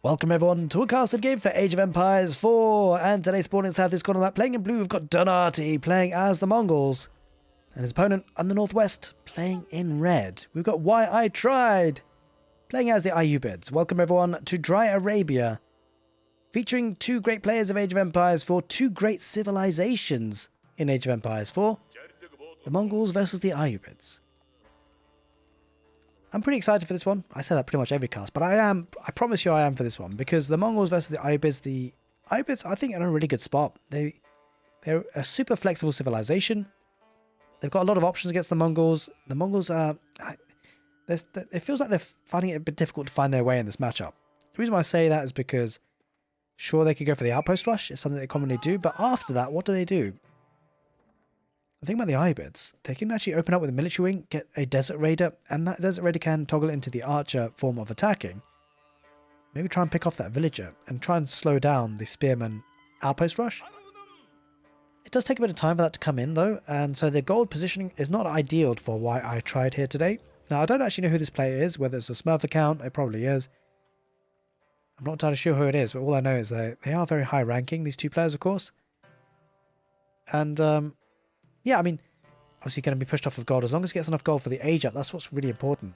Welcome everyone to a casted game for Age of Empires 4, and today's spawning southeast corner map playing in blue we've got Donati playing as the Mongols, and his opponent on the northwest playing in red. We've got Why I Tried playing as the ayyubids. Welcome everyone to Dry Arabia, featuring two great players of Age of Empires 4, two great civilizations in Age of Empires 4, the Mongols versus the ayyubids. I'm pretty excited for this one. I say that pretty much every cast, but I promise you I am for this one, because the Mongols versus the ayyubids, I think are in a really good spot. They're a super flexible civilization. They've got a lot of options against the Mongols. The Mongols are... it feels like they're finding it a bit difficult to find their way in this matchup. The reason why I say that is because, sure, they could go for the outpost rush. It's something they commonly do, but after that, what do? The thing about the ayyubids, they can actually open up with a military wing, get a desert raider, and that desert raider can toggle into the archer form of attacking. Maybe try and pick off that villager and try and slow down the spearman outpost rush. It does take a bit of time for that to come in though, and so the gold positioning is not ideal for Why I Tried here today. Now I don't actually know who this player is, whether it's a Smurf account, it probably is. I'm not entirely sure who it is, but all I know is they are very high ranking, these two players of course. And yeah, I mean, obviously going to be pushed off of gold. As long as he gets enough gold for the age up, that's what's really important.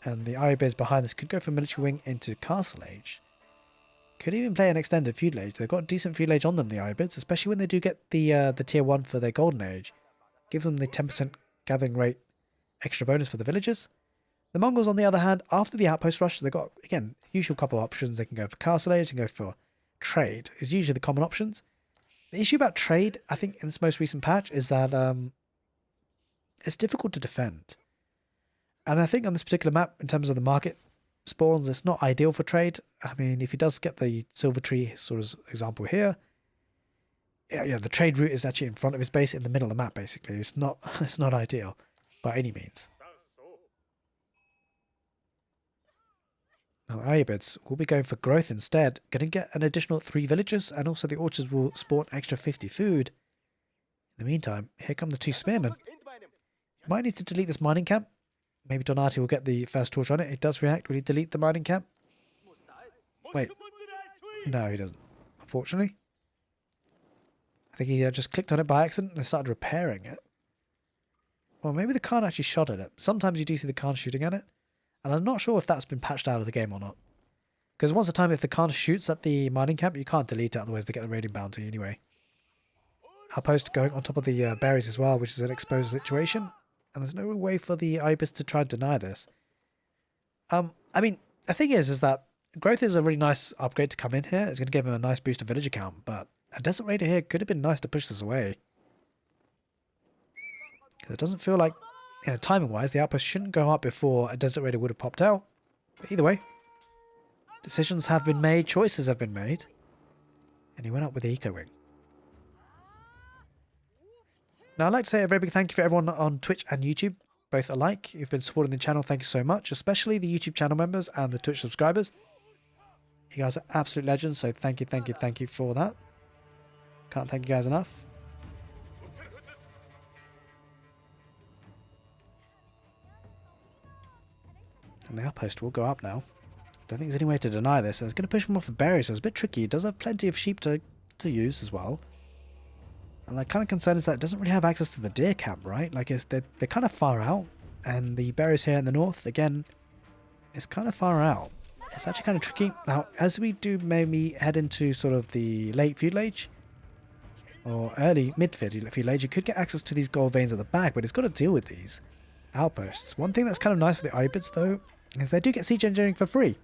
And the ayyubids behind this could go for military wing into castle age. Could even play an extended feudal age. They've got decent feudal age on them, the ayyubids, especially when they do get the tier 1 for their golden age. Gives them the 10% gathering rate extra bonus for the villagers. The Mongols, on the other hand, after the outpost rush, they've got, again, usual couple of options. They can go for castle age and go for trade. Is usually the common options. The issue about trade, I think, in this most recent patch is that it's difficult to defend. And I think on this particular map, in terms of the market spawns, it's not ideal for trade. I mean, if he does get the silver tree sort of example here, yeah, the trade route is actually in front of his base in the middle of the map, basically. It's not ideal by any means. Now, ayyubids will be going for growth instead. Going to get an additional 3 villagers, and also the orchards will spawn extra 50 food. In the meantime, here come the 2 spearmen. You might need to delete this mining camp. Maybe Donati will get the first torch on it. It does react. Will he delete the mining camp? Wait. No, he doesn't. Unfortunately. I think he just clicked on it by accident and started repairing it. Well, maybe the Khan actually shot at it. Sometimes you do see the Khan shooting at it. And I'm not sure if that's been patched out of the game or not. Because once a time, if the Khan shoots at the mining camp, you can't delete it, otherwise they get the raiding bounty anyway. Outpost going on top of the berries as well, which is an exposed situation. And there's no way for the ayyubids to try and deny this. I mean, the thing is that growth is a really nice upgrade to come in here. It's going to give him a nice boost of villager count, but a desert raider here could have been nice to push this away. Because it doesn't feel like, you know, timing-wise, the outpost shouldn't go up before a desert raider would have popped out. But either way, decisions have been made, choices have been made, and he went up with the eco-wing. Now, I'd like to say a very big thank you for everyone on Twitch and YouTube, both alike. You've been supporting the channel, thank you so much, especially the YouTube channel members and the Twitch subscribers. You guys are absolute legends, so thank you for that. Can't thank you guys enough. And the outpost will go up now. Don't think there's any way to deny this. It's going to push him off the berries, so it's a bit tricky. It does have plenty of sheep to use as well. And the kind of concern is that it doesn't really have access to the deer camp, right? Like, they're kind of far out. And the berries here in the north, again, is kind of far out. It's actually kind of tricky. Now, as we do maybe head into sort of the late feudal age, or early mid-feudal age, you could get access to these gold veins at the back, but it's got to deal with these outposts. One thing that's kind of nice for the ayyubids, though, is they do get siege engineering for free.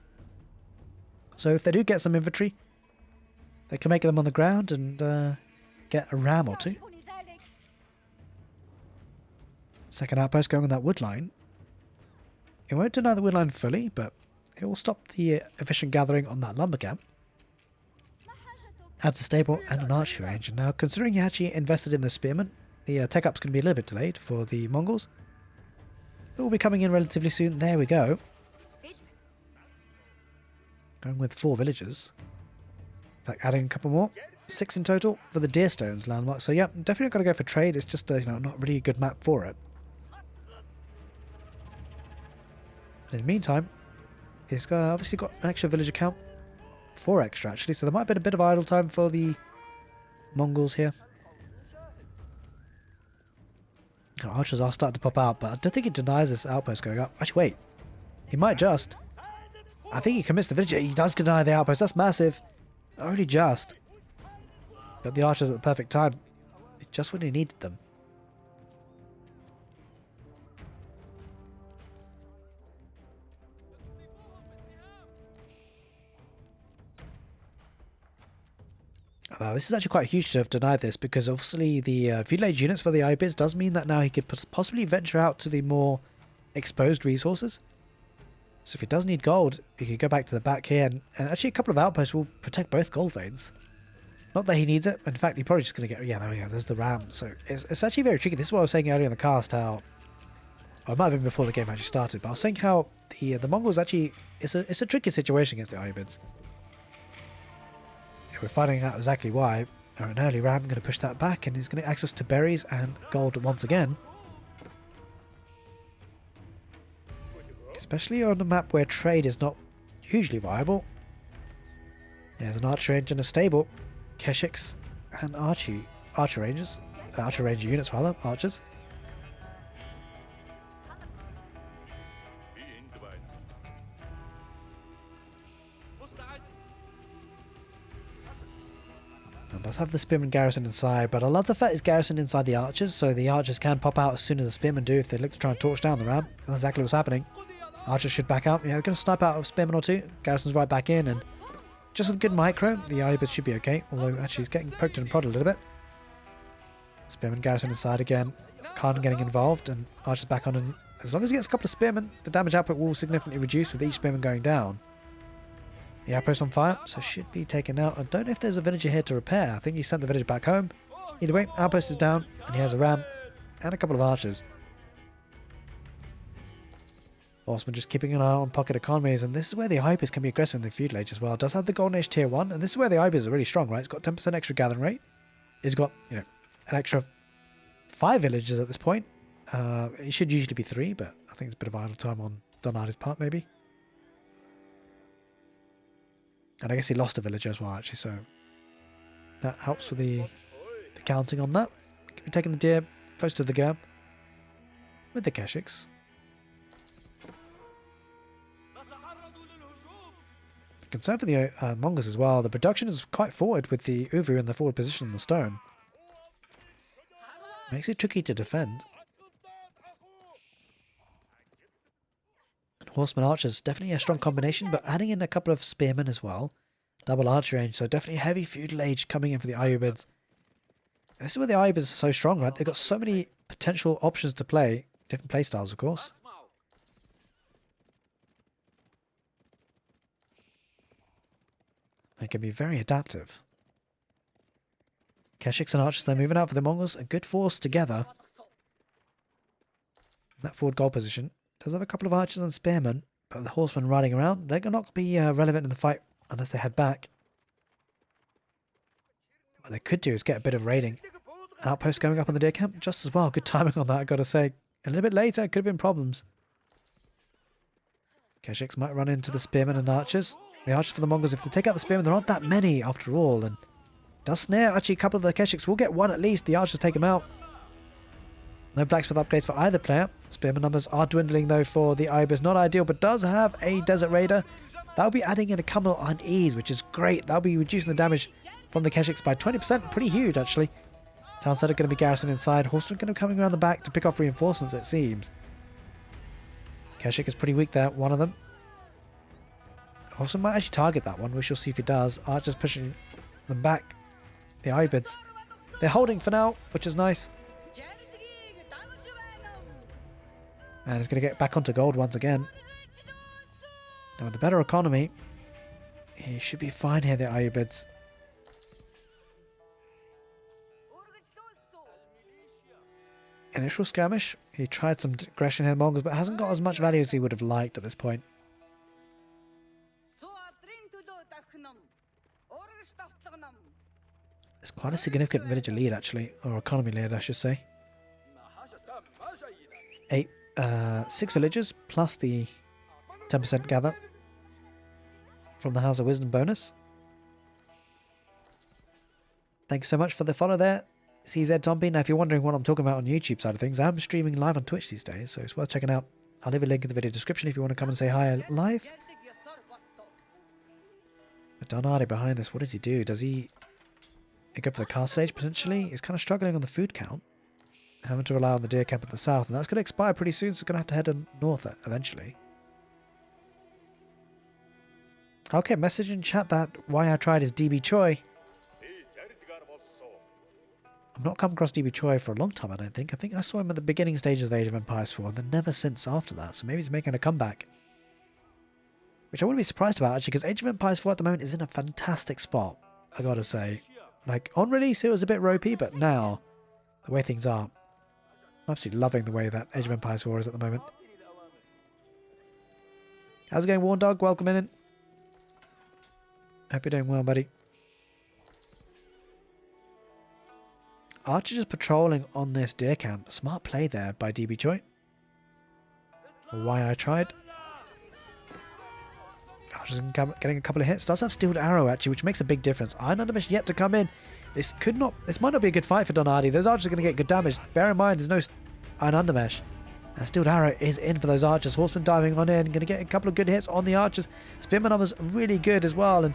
So if they do get some infantry, they can make them on the ground and get a ram or 2. Second outpost going on that wood line. It won't deny the wood line fully, but it will stop the efficient gathering on that lumber camp. Adds a stable and an archery range. And now, considering he actually invested in the spearmen, the tech up's going to be a little bit delayed for the Mongols. It will be coming in relatively soon. There we go. Going with 4 villagers. In fact, adding a couple more. 6 in total for the Deerstones landmark. So yeah, definitely got to go for trade. It's just not really a good map for it. In the meantime, he's obviously got an extra villager count. 4 extra actually, so there might have been a bit of idle time for the Mongols here. Archers are starting to pop out, but I don't think it denies this outpost going up. Actually, wait. He might just. I think he commits the village. He does deny the outpost. That's massive. Only just. Got the archers at the perfect time. Just when he needed them. This is actually quite huge to have denied this, because obviously the feudal age units for the ayyubids does mean that now he could possibly venture out to the more exposed resources. So if he does need gold, he could go back to the back here, and actually a couple of outposts will protect both gold veins. Not that he needs it. In fact, he's probably just going to get... Yeah, there we go. There's the ram. So it's actually very tricky. This is what I was saying earlier in the cast, how... Or it might have been before the game actually started, but I was saying how the Mongols actually... It's a tricky situation against the ayyubids. We're finding out exactly why. An early ram going to push that back, and he's going to get access to berries and gold once again. Especially on a map where trade is not hugely viable. There's an archer range and a stable. Keshiks and archer rangers. Archer ranger units rather, archers. And does have the spearman garrison inside, but I love the fact it's garrisoned inside the archers, so the archers can pop out as soon as the spearmen do if they look to try and torch down the ram. That's exactly what's happening. Archers should back out. Yeah, they're going to snipe out a spearman or two. Garrison's right back in, and just with good micro, the ayyubids should be okay. Although actually he's getting poked and prodded a little bit. Spearman garrison inside again. Khan getting involved, and archers back on, and as long as he gets a couple of spearmen, the damage output will significantly reduce with each spearman going down. The outpost on fire, so should be taken out. I don't know if there's a villager here to repair. I think he sent the villager back home. Either way, outpost is down, and he has a ram and a couple of archers. Horseman just keeping an eye on pocket economies, and this is where the ayyubids can be aggressive in the feudal age as well. It does have the golden age tier 1, and this is where the ayyubids are really strong, right? It's got 10% extra gathering rate. It's got, you know, an extra 5 villages at this point. It should usually be 3, but I think it's a bit of idle time on Donati's part, maybe. And I guess he lost a villager as well, actually, so that helps with the counting on that. Can be taking the deer close to the gap with the Keshiks. Concern for the Mongols as well. The production is quite forward with the Uvu in the forward position in the stone. Makes it tricky to defend. And horseman archers, definitely a strong combination, but adding in a couple of spearmen as well. Double archer range, so definitely heavy feudal age coming in for the ayyubids. This is where the ayyubids are so strong, right? They've got so many potential options to play. Different play styles, of course. They can be very adaptive. Keshiks and archers, they're moving out for the Mongols. A good force together. That forward goal position. Does have a couple of archers and spearmen, but the horsemen riding around, they're going to not be relevant in the fight unless they head back. What they could do is get a bit of raiding. Outpost going up on the deer camp, just as well. Good timing on that, I've got to say. A little bit later, could have been problems. Keshiks might run into the spearmen and archers. The archers for the Mongols, if they take out the spearmen, there aren't that many after all. And does snare. Actually, a couple of the Keshiks will get one at least. The archers take them out. No blacksmith upgrades for either player. Spearman numbers are dwindling though for the ayyubids. Not ideal, but does have a Desert Raider. That'll be adding in a Camel on ease, which is great. That'll be reducing the damage from the Keshiks by 20%. Pretty huge, actually. Townside are going to be garrisoned inside. Horsemen going to be coming around the back to pick off reinforcements, it seems. Keshik is pretty weak there, one of them. Horseman might actually target that one. We shall see if he does. Archers pushing them back. The ayyubids. They're holding for now, which is nice. And he's going to get back onto gold once again. And with the better economy, he should be fine here, the ayyubids. Initial skirmish, he tried some aggression here in the Mongols, but hasn't got as much value as he would have liked at this point. It's quite a significant villager lead, actually, or economy lead, I should say. 6 villagers plus the 10% gather from the House of Wisdom bonus. Thank you so much for the follow there, CZ Zombie. Now, if you're wondering what I'm talking about on YouTube side of things, I'm streaming live on Twitch these days, so it's worth checking out. I'll leave a link in the video description if you want to come and say hi live. But Donati behind this, what does he do? Does he go for the castle age potentially? He's kind of struggling on the food count. Having to rely on the deer camp at the south, and that's going to expire pretty soon, so we're going to have to head north eventually. Okay, message in chat that why I tried is DB Choi. I've not come across DB Choi for a long time, I don't think. I think I saw him at the beginning stages of Age of Empires 4, and then never since after that, so maybe he's making a comeback. Which I wouldn't be surprised about, actually, because Age of Empires 4 at the moment is in a fantastic spot, I gotta say. Like, on release it was a bit ropey, but now, the way things are, I'm absolutely loving the way that Age of Empires 4 is at the moment. How's it going, Warn Dog? Welcome in. Hope you're doing well, buddy. Archer just patrolling on this deer camp. Smart play there by DB Choi. Why I tried. Archer's getting a couple of hits. Does have Steeled Arrow, actually, which makes a big difference. Iron Undermesh yet to come in. This might not be a good fight for Donati. Those archers are going to get good damage. Bear in mind, there's no Iron Undermesh. And Steeled Arrow is in for those archers. Horseman diving on in. Going to get a couple of good hits on the archers. Spearman numbers really good as well. And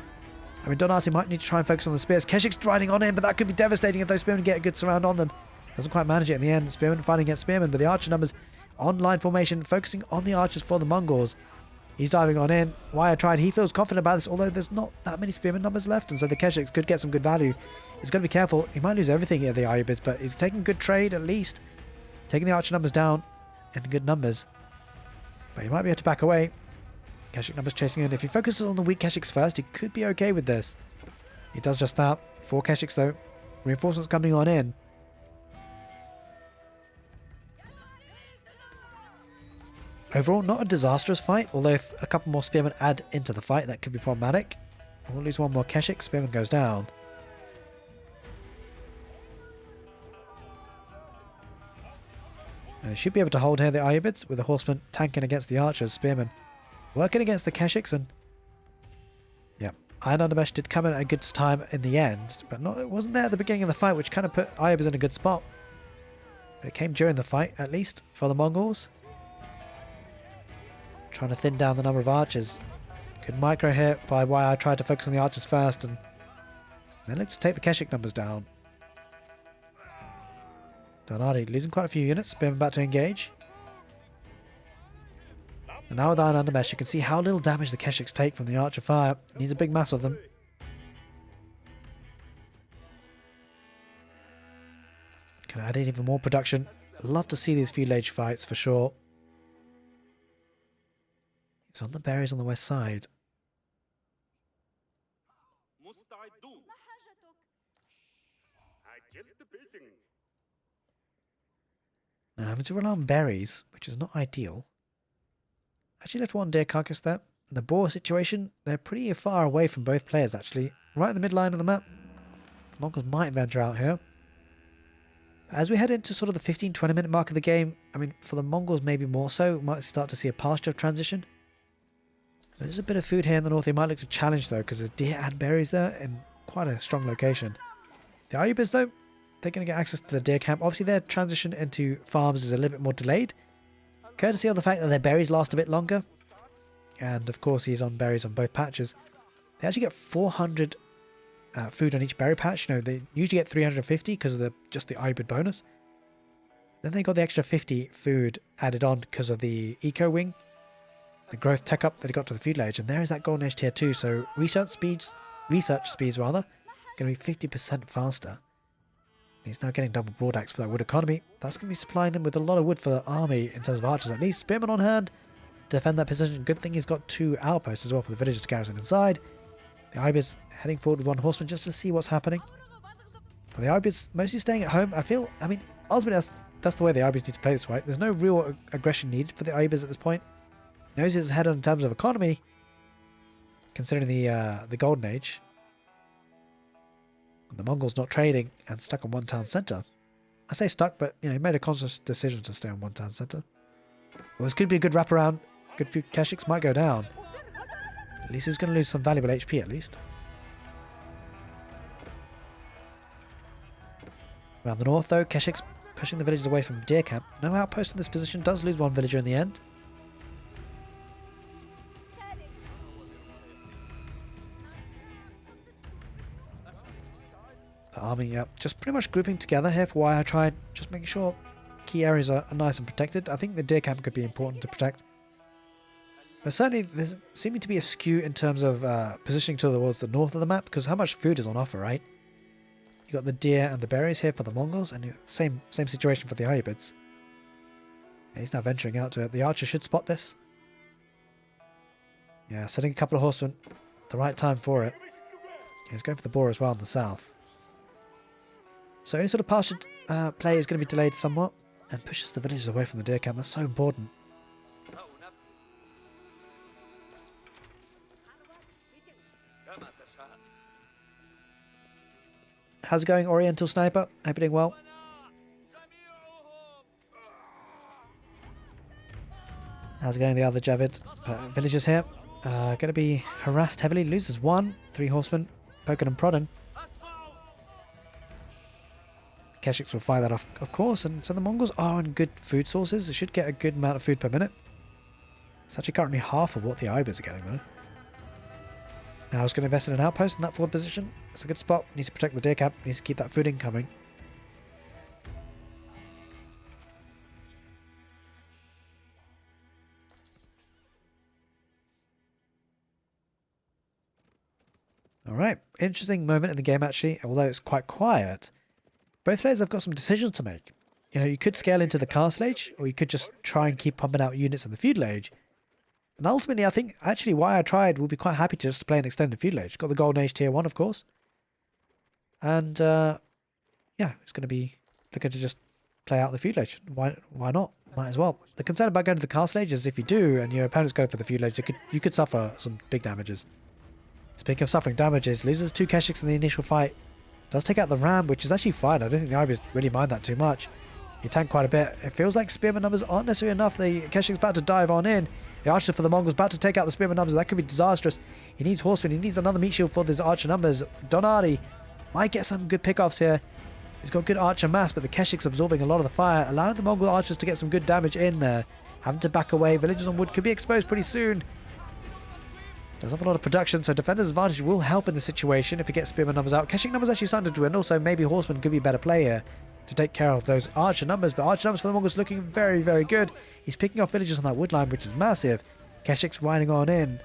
I mean, Donati might need to try and focus on the spears. Keshik's riding on in, but that could be devastating if those spearmen get a good surround on them. Doesn't quite manage it in the end. Spearman fighting against spearmen, but the archer numbers on line formation, focusing on the archers for the Mongols. He's diving on in. Why I tried. He feels confident about this, although there's not that many spearman numbers left, and so the Keshiks could get some good value. He's got to be careful. He might lose everything here, the ayyubids, but he's taking good trade at least. Taking the archer numbers down in good numbers. But he might be able to back away. Keshik numbers chasing in. If he focuses on the weak Keshiks first, he could be okay with this. He does just that. 4 Keshiks though. Reinforcements coming on in. Overall, not a disastrous fight, although if a couple more spearmen add into the fight, that could be problematic. We'll lose one more Keshik. Spearman goes down. And he should be able to hold here the ayyubids with the horsemen tanking against the archers. Spearmen working against the Keshiks, and yeah, Iron Undermesh did come in at a good time in the end, but it wasn't there at the beginning of the fight, which kind of put ayyubids in a good spot. But it came during the fight, at least, for the Mongols. Trying to thin down the number of archers. Good micro hit by why I tried to focus on the archers first, and then look to take the Keshik numbers down. Donati losing quite a few units. Spearman about to engage. And now with Iron Undermesh, you can see how little damage the Keshiks take from the archer fire. Needs a big mass of them. Can add in even more production. Love to see these feudal age fights for sure. He's on the berries on the west side. Now having to rely on berries, which is not ideal. Actually left one deer carcass there. In the boar situation, they're pretty far away from both players actually. Right in the midline of the map. The Mongols might venture out here. As we head into sort of the 15-20 minute mark of the game, I mean, for the Mongols maybe more so, we might start to see a pasture transition. There's a bit of food here in the north. They might look to challenge though, because there's deer and berries there in quite a strong location. The ayyubids though, they're going to get access to the deer camp. Obviously their transition into farms is a little bit more delayed, courtesy of the fact that their berries last a bit longer. And of course he's on berries on both patches. They actually get 400 food on each berry patch. You know, they usually get 350 because of just the ayyubid bonus. Then they got the extra 50 food added on because of the eco wing, the growth tech up that he got to the feudal age. And there is that golden age tier 2. So research speeds rather, going to be 50% faster. He's now getting double broad axe for that wood economy. That's going to be supplying them with a lot of wood for the army in terms of archers at least. Spearman on hand to defend that position. Good thing he's got 2 outposts as well for the villagers to garrison inside. The ayyubids heading forward with 1 horseman just to see what's happening. But the ayyubids mostly staying at home. I mean, ultimately that's the way the ayyubids need to play this fight. There's no real aggression needed for the ayyubids at this point. Knows he's ahead in terms of economy, considering the golden age. And the Mongols not trading and stuck on one town centre. I say stuck, but you know, he made a conscious decision to stay on one town centre. Well, this could be a good wraparound. Good few Keshiks might go down. At least he's going to lose some valuable HP at least. Around the north though, Keshik's pushing the villagers away from Deer Camp. No outpost in this position, does lose one villager in the end. The army, yep, just pretty much grouping together here for why I tried, just making sure key areas are nice and protected. I think the Deer Camp could be important to protect. But certainly there's seeming to be a skew in terms of positioning towards the north of the map, because how much food is on offer, right? You got the deer and the berries here for the Mongols, and same situation for the ayyubids. Yeah, he's now venturing out to it. The archer should spot this. Yeah, setting a couple of horsemen. The right time for it. Yeah, he's going for the boar as well in the south. So any sort of partial play is going to be delayed somewhat, and pushes the villagers away from the deer camp. That's so important. How's it going, Oriental Sniper? Hope you're doing well. How's it going, the other Javid? Villagers here. Going to be harassed heavily. Loses one. 3 horsemen. Poking and prodding. Keshiks will fire that off, of course. And so the Mongols are on good food sources. They should get a good amount of food per minute. It's actually currently half of what the ayyubids are getting, though. Now I was going to invest in an outpost in that forward position. It's a good spot. Needs to protect the deer camp. Needs to keep that food incoming. Alright, interesting moment in the game actually, although it's quite quiet. Both players have got some decisions to make. You know, you could scale into the castle age, or you could just try and keep pumping out units in the feudal age. And ultimately, I think, actually, why I tried, we'll be quite happy to just play an extended feudal age. Got the Golden Age Tier 1, of course. And, yeah, it's going to be looking to just play out the feudal age. Why not? Might as well. The concern about going to the castle age is if you do, and your opponents go for the feudal age, you could suffer some big damages. Speaking of suffering damages, loses 2 Keshiks in the initial fight. Does take out the ram, which is actually fine. I don't think the ayyubids really mind that too much. He tanked quite a bit. It feels like spearman numbers aren't necessarily enough. The Keshik's about to dive on in. The archer for the Mongols about to take out the spearman numbers. That could be disastrous. He needs horsemen. He needs another meat shield for his archer numbers. Donati might get some good pickoffs here. He's got good archer mass, but the Keshik's absorbing a lot of the fire, allowing the Mongol archers to get some good damage in there. Having to back away. Villagers on wood could be exposed pretty soon. Does have a lot of production, so defender's advantage will help in the situation if he gets spearman numbers out. Keshik numbers actually starting to dwindle, so maybe horsemen could be a better play here to take care of those archer numbers. But archer numbers for the Mongols looking very, very good. He's picking off villagers on that wood line, which is massive. Keshik's riding on in.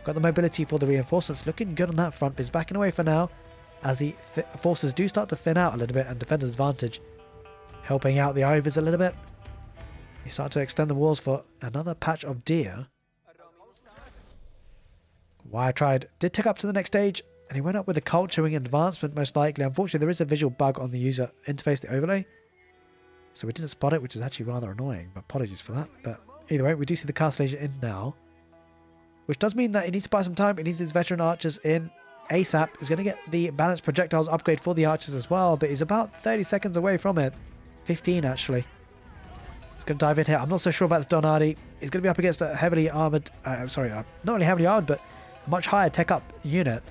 Got the mobility for the reinforcements. Looking good on that front, but he's backing away for now as the forces do start to thin out a little bit, and defender's advantage helping out the ayyubids a little bit. He started to extend the walls for another patch of deer. Why I tried did take up to the next stage, and he went up with a culturing advancement most likely. Unfortunately, there is a visual bug on the user interface, the overlay, so we didn't spot it, which is actually rather annoying, but apologies for that. But either way, we do see the castle agent in now, which does mean that he needs to buy some time. He needs his veteran archers in ASAP. He's going to get the balanced projectiles upgrade for the archers as well, but he's about 30 seconds away from it. 15 actually. He's going to dive in here. I'm not so sure about the Donati. He's going to be up against a heavily armored, not only heavily armored, but a much higher tech up unit.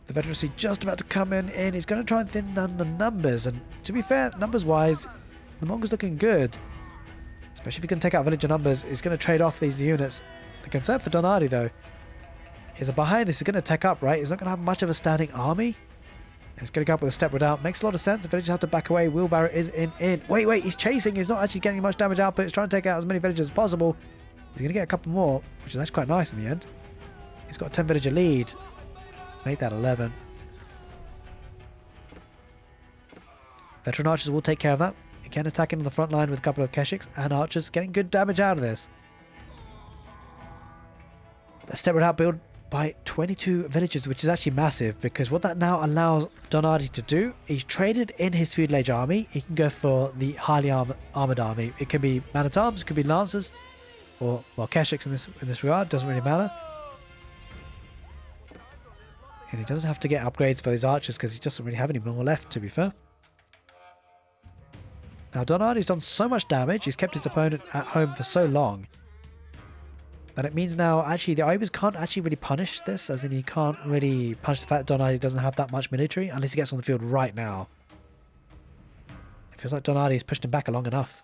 The veterancy just about to come in. He's going to try and thin down the numbers, and to be fair, numbers wise, the Mongols looking good, especially if he can take out villager numbers. He's going to trade off these units. The concern for Donati though is that behind this he's going to tech up, right? He's not going to have much of a standing army. He's going to go up with a step without. Makes a lot of sense. The villagers have to back away. Wheelbarrow is in. Wait, he's chasing. He's not actually getting much damage output. He's trying to take out as many villagers as possible. He's going to get a couple more, which is actually quite nice in the end. He's got a 10 villager lead. Make that 11. Veteran archers will take care of that. Again, attacking on the front line with a couple of Keshiks and archers, getting good damage out of this. Let's step it out, build by 22 villagers, which is actually massive, because what that now allows Donati to do, he's traded in his feudal age army. He can go for the highly armored army. It could be man-at-arms, it could be lancers, or well, Keshiks in this regard. Doesn't really matter. And he doesn't have to get upgrades for his archers because he doesn't really have any more left, to be fair. Now Donati's done so much damage, he's kept his opponent at home for so long, that it means now actually the ayyubids can't actually really punish this, as in he can't really punish the fact that Donati doesn't have that much military unless he gets on the field right now. Feels like Donati's pushed him back long enough.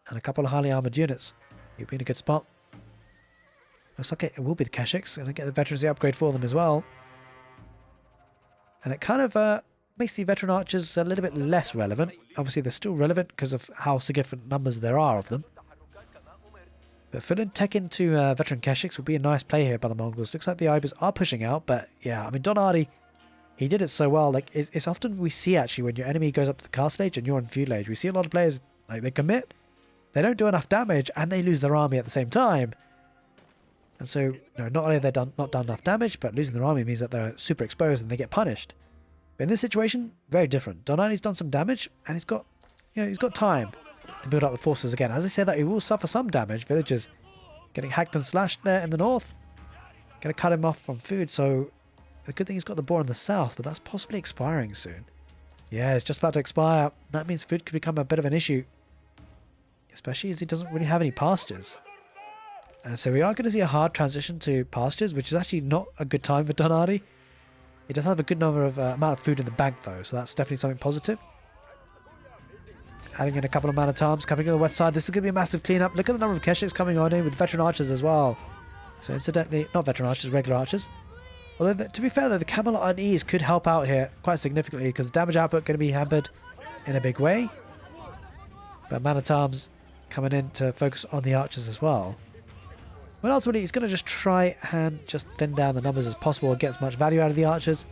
And a couple of highly armoured units. He'll be in a good spot. Looks like it will be the Keshiks. Going to get the veterancy upgrade for them as well. And it kind of makes the veteran archers a little bit less relevant. Obviously, they're still relevant because of how significant numbers there are of them. But filling tech into veteran Keshiks will be a nice play here by the Mongols. Looks like the ayyubids are pushing out, but yeah, I mean, Donati, he did it so well. Like, it's often we see actually when your enemy goes up to the castle age and you're on feudal age, we see a lot of players, like, they commit, they don't do enough damage, and they lose their army at the same time. And so, you know, not only have they not done enough damage, but losing their army means that they're super exposed and they get punished. But in this situation, very different. Donati's done some damage, and he's got, you know, he's got time to build up the forces again. As I said, that he will suffer some damage. Villagers getting hacked and slashed there in the north. Gonna cut him off from food, so the good thing he's got the boar in the south, but that's possibly expiring soon. Yeah, it's just about to expire. That means food could become a bit of an issue, especially as he doesn't really have any pastures. And so we are going to see a hard transition to pastures, which is actually not a good time for Donati. He does have a good number of amount of food in the bank though, so that's definitely something positive. Adding in a couple of man-at-arms coming on the west side. This is going to be a massive cleanup. Look at the number of Keshiks coming on in with veteran archers as well. So incidentally, not veteran archers, regular archers. Although, to be fair though, the Camelot unease could help out here quite significantly because damage output going to be hampered in a big way. But man-at-arms coming in to focus on the archers as well. But ultimately, he's going to just try and just thin down the numbers as possible and get as much value out of the archers.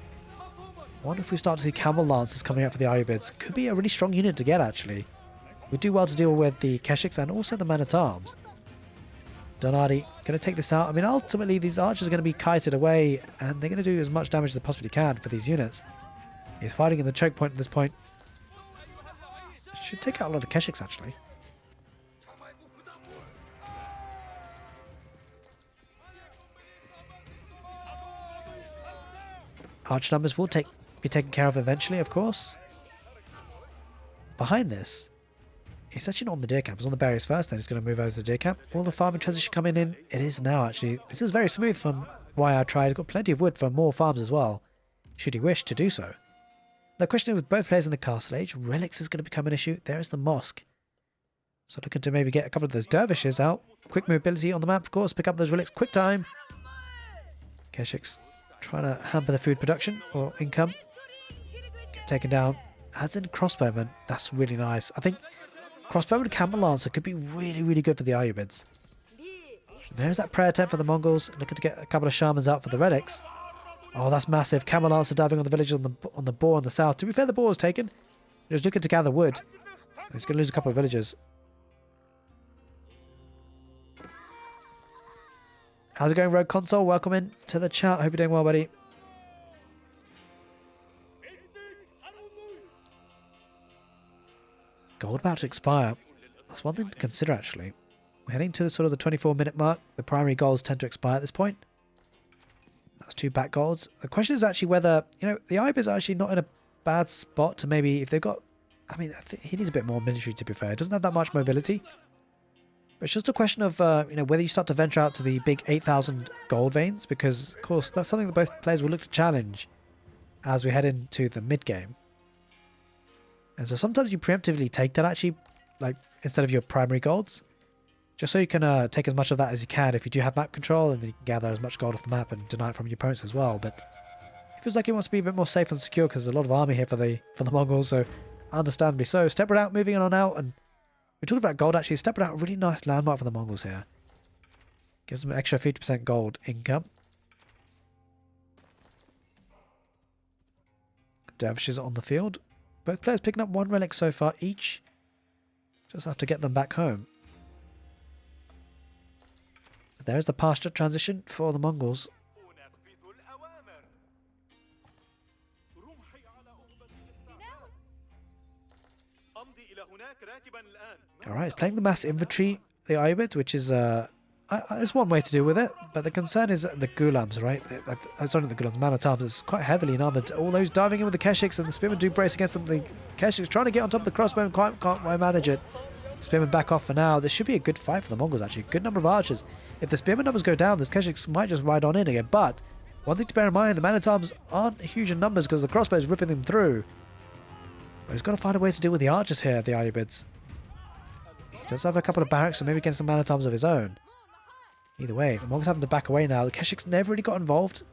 I wonder if we start to see camel lancers coming out for the ayyubids. Could be a really strong unit to get, actually. We do well to deal with the Keshiks and also the man-at-arms. Donati going to take this out. I mean, ultimately, these archers are going to be kited away, and they're going to do as much damage as they possibly can for these units. He's fighting in the choke point at this point. Should take out a lot of the Keshiks, actually. Arch numbers will be taken care of eventually, of course. Behind this, it's actually not on the deer camp. It's on the barriers first, then it's going to move over to the deer camp. Will the farming transition coming in? It is now, actually. This is very smooth from why I tried. It's got plenty of wood for more farms as well, should he wish to do so. The question is, with both players in the castle age, relics is going to become an issue. There is the mosque. So looking to maybe get a couple of those dervishes out. Quick mobility on the map, of course. Pick up those relics. Quick time. Keshiks trying to hamper the food production or income. Get taken down. As in crossbowmen, that's really nice. I think crossbowman and camel lancer could be really, really good for the ayyubids. There's that prayer tent for the Mongols. Looking to get a couple of shamans out for the relics. Oh, that's massive. Camel lancer diving on the village on the boar in the south. To be fair, the boar was taken. He was looking to gather wood. He's going to lose a couple of villagers. How's it going, Rogue Console? Welcome in to the chat. Hope you're doing well, buddy. Gold about to expire. That's one thing to consider, actually. We're heading to sort of the 24-minute mark. The primary golds tend to expire at this point. That's 2 back golds. The question is actually whether, you know, the ayyubids are actually not in a bad spot to maybe, if they've got, I mean, he needs a bit more military, to be fair. He doesn't have that much mobility. But it's just a question of, you know, whether you start to venture out to the big 8,000 gold veins, because, of course, that's something that both players will look to challenge as we head into the mid-game. And so sometimes you preemptively take that, actually, like, instead of your primary golds, just so you can take as much of that as you can if you do have map control, and then you can gather as much gold off the map and deny it from your opponents as well. But it feels like he wants to be a bit more safe and secure because there's a lot of army here for the Mongols, so understandably so. Step out, moving on out, and we talked about gold, actually. Step out, a really nice landmark for the Mongols here. Gives them an extra 50% gold income. Dervishes on the field. Both players picking up 1 relic so far each. Just have to get them back home. There's the pasture transition for the Mongols. Alright, it's playing the mass infantry, the ayyubids, which is it's one way to deal with it, but the concern is the gulams, right? Sorry, not the gulams, man-at-arms is quite heavily armoured. All those diving in with the Keshiks, and the spearmen do brace against them. The Keshiks trying to get on top of the crossbow and can't quite manage it. Spearmen back off for now. This should be a good fight for the Mongols, actually. Good number of archers. If the spearmen numbers go down, the Keshiks might just ride on in again. But one thing to bear in mind, the man-at-arms aren't huge in numbers because the crossbow is ripping them through. But he's got to find a way to deal with the archers here, the ayyubids. He does have a couple of barracks, so maybe get some man-at-arms of his own. Either way, the Mongols having to back away now. The Keshiks never really got involved.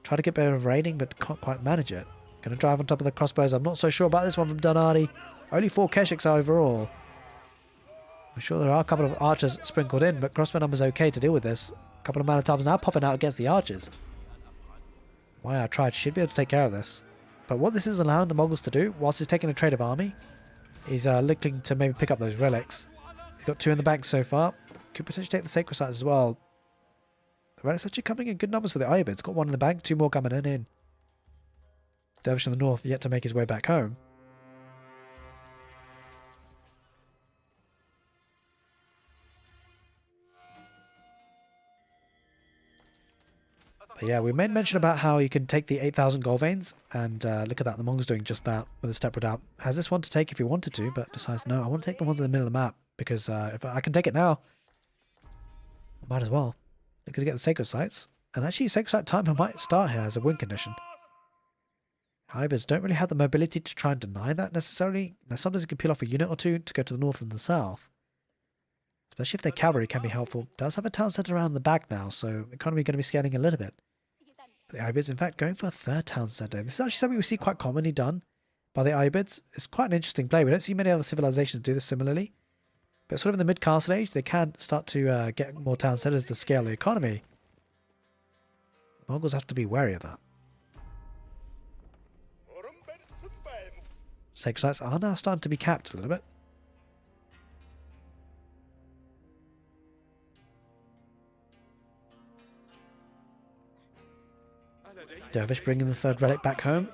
Tried to get a bit of raiding, but can't quite manage it. Going to drive on top of the crossbows. I'm not so sure about this one from Donati. Only 4 Keshiks overall. I'm sure there are a couple of archers sprinkled in, but crossbow numbers okay to deal with this. A couple of man-at-arms now popping out against the archers. Why I tried should be able to take care of this. But what this is allowing the Mongols to do, whilst he's taking a trade of army, he's looking to maybe pick up those relics. He's got 2 in the bank so far. Could potentially take the sacred sites as well. The relics actually coming in good numbers for the ayyubids. Got 1 in the bank, 2 more coming in. Dervish in the north yet to make his way back home. But yeah, we made mention about how you can take the 8,000 gold veins, and look at that, the Mongols doing just that with a step redoubt. Has this one to take if he wanted to, but decides no, I want to take the ones in the middle of the map, because if I can take it now, I might as well. Looking to get the sacred sites, and actually sacred site timer might start here as a win condition. Hybrids don't really have the mobility to try and deny that necessarily. Now, sometimes you can peel off a unit or 2 to go to the north and the south. Especially if their cavalry can be helpful. Does have a town centre around the back now, so economy going to be scaling a little bit. The ayyubids, in fact, going for a 3rd town centre. This is actually something we see quite commonly done by the ayyubids. It's quite an interesting play. We don't see many other civilizations do this similarly. But sort of in the mid-castle age, they can start to get more town centres to scale the economy. The Mongols have to be wary of that. Sacred sites are now starting to be capped a little bit. Dervish bringing the 3rd relic back home.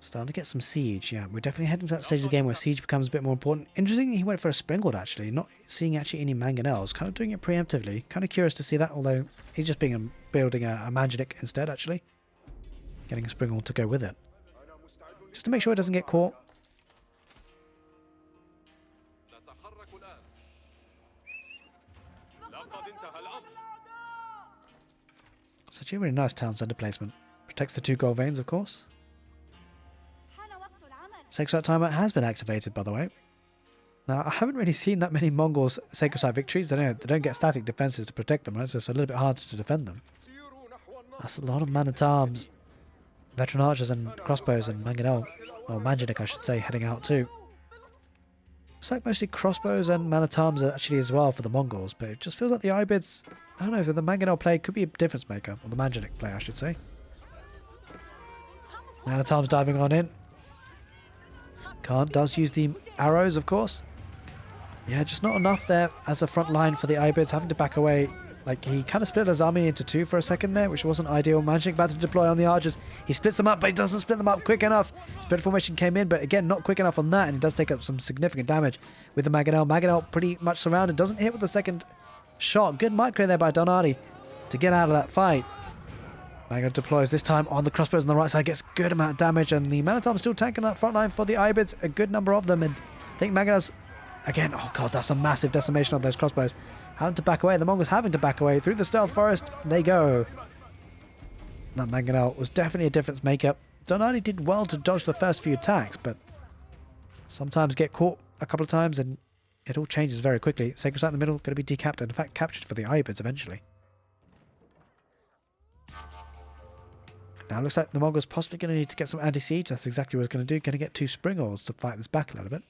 Starting to get some siege, yeah. We're definitely heading to that stage of the game where siege becomes a bit more important. Interesting, he went for a springald actually, not seeing actually any mangonels, kind of doing it preemptively. Kind of curious to see that, although he's just building a manjanik instead actually. Getting a springald to go with it. Just to make sure it doesn't get caught. It's actually a really nice town centre placement. Protects the 2 gold veins, of course. Sacred Site timer has been activated, by the way. Now, I haven't really seen that many Mongols Sacred Site victories. They don't get static defences to protect them, right? So it's a little bit harder to defend them. That's a lot of man-at-arms, veteran archers and crossbows and mangonel, or manjanik I should say, heading out too. Looks like mostly crossbows and man-at-arms actually as well for the Mongols, but it just feels like the ayyubids, I don't know, if the mangonel play could be a difference maker, or the manjanik play I should say. Man-at-arms diving on in. Khan does use the arrows, of course. Yeah, just not enough there as a front line for the ayyubids, having to back away. Like, he kind of split his army into 2 for a second there, which wasn't ideal. Managing about to deploy on the archers. He splits them up, but he doesn't split them up quick enough. Split formation came in, but again, not quick enough on that, and he does take up some significant damage with the mangonel. Mangonel pretty much surrounded, doesn't hit with the second shot. Good micro there by Donati to get out of that fight. Mangonel deploys this time on the crossbows on the right side, gets good amount of damage, and the man-at-arms still tanking that front line for the ayyubids, a good number of them, and I think Mangonel's, again, oh god, that's a massive decimation on those crossbows. Having to back away, the Mongols having to back away through the stealth forest, they go. That mangonel was definitely a difference maker. Donati did well to dodge the first few attacks, but sometimes get caught a couple of times and it all changes very quickly. Sacred Site in the middle, going to be decapped and in fact captured for the ayyubids eventually. Now it looks like the Mongols possibly going to need to get some anti-siege. That's exactly what it's going to do. Going to get 2 springalds to fight this back a little bit.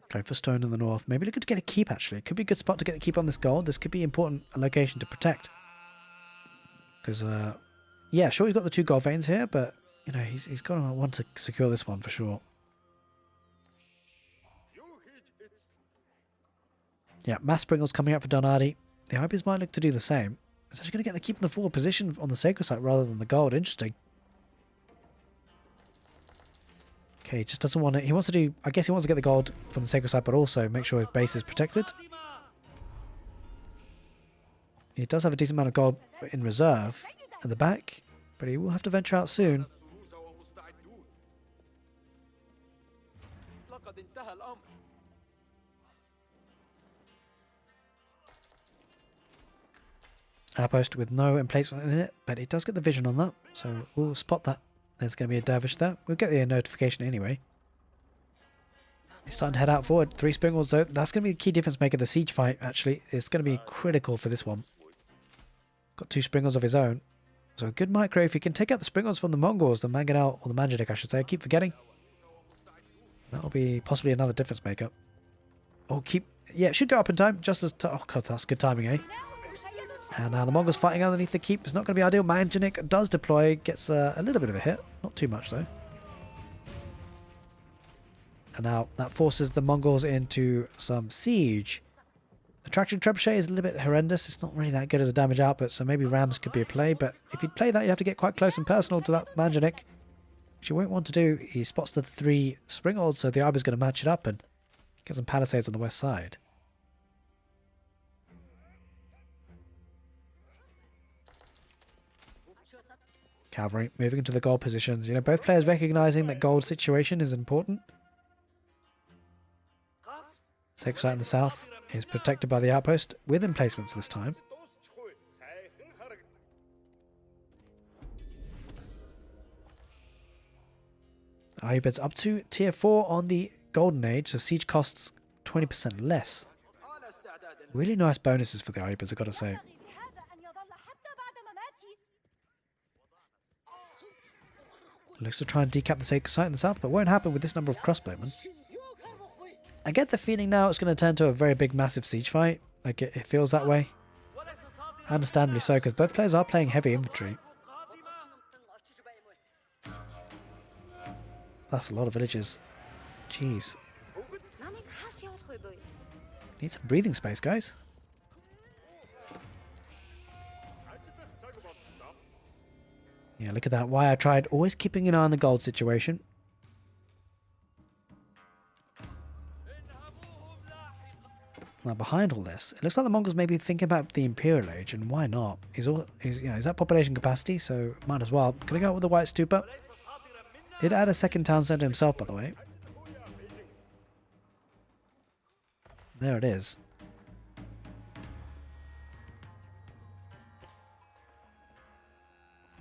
Going for stone in the north. Maybe looking to get a keep actually. It could be a good spot to get the keep on this gold. This could be important a location to protect. Because, yeah, sure he's got the 2 gold veins here, but, you know, he's going to want to secure this one for sure. Yeah, mass springles coming out for Donati. The ayyubids might look to do the same. It's actually going to get the keep in the forward position on the sacred site rather than the gold. Interesting. Okay, he just doesn't want to... He wants to do... I guess he wants to get the gold from the sacred site, but also make sure his base is protected. He does have a decent amount of gold in reserve at the back, but he will have to venture out soon. Outpost with no emplacement in it, but it does get the vision on that, so we'll spot that there's going to be a dervish there. We'll get the notification anyway. He's starting to head out forward. 3 springles though. That's going to be the key difference maker. The siege fight, actually. It's going to be critical for this one. Got 2 springles of his own. So a good micro. If he can take out the springles from the Mongols, the Mangonel, or the Manjanik, I should say. I keep forgetting. That'll be possibly another difference maker. Oh, yeah, it should go up in time. Just as... Oh, God, that's good timing, eh? And now the Mongols fighting underneath the keep. It's not going to be ideal. Manjanik does deploy. Gets a little bit of a hit. Not too much, though. And now that forces the Mongols into some siege. The traction trebuchet is a little bit horrendous. It's not really that good as a damage output, so maybe rams could be a play. But if you'd play that, you'd have to get quite close and personal to that Manjanik, which you won't want to do. He spots the 3 springolds, so the Arby's going to match it up and get some palisades on the west side. Cavalry moving into the gold positions. You know, both players recognizing that gold situation is important. Sacred site in the south is protected by the outpost with emplacements this time. Ayyubids up to tier 4 on the golden age, so siege costs 20% less. Really nice bonuses for the Ayyubids, I've got to say. Looks to try and decap the sacred site in the south, but won't happen with this number of crossbowmen. I get the feeling now it's going to turn to a very big, massive siege fight. Like, it feels that way. Understandably so, because both players are playing heavy infantry. That's a lot of villages. Jeez. Need some breathing space, guys. Yeah, look at that. Why I tried always keeping an eye on the gold situation. Now, behind all this, it looks like the Mongols may be thinking about the Imperial age, and why not? He's at population capacity, so might as well. Gonna go out with the White Stupa. Did add a second town centre himself, by the way. There it is.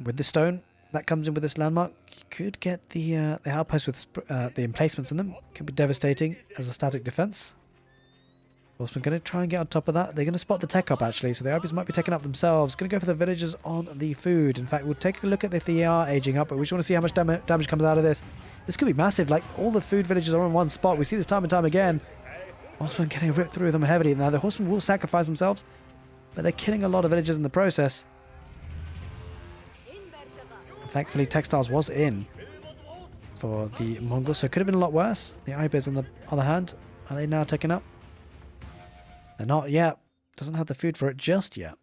With the stone that comes in with this landmark, you could get the outpost with the emplacements in them. Can be devastating as a static defense. Horsemen going to try and get on top of that. They're going to spot the tech up, actually, so the Arby's might be taking up themselves. Going to go for the villagers on the food. In fact, we'll take a look at if they are aging up, but we just want to see how much damage comes out of this. This could be massive. Like, all the food villages are in one spot. We see this time and time again. Horsemen getting ripped through them heavily. Now, the horsemen will sacrifice themselves, but they're killing a lot of villagers in the process. Thankfully, textiles was in for the Mongols, so it could have been a lot worse. The Ayyubids, on the other hand, are they now taken up? They're not yet. Doesn't have the food for it just yet.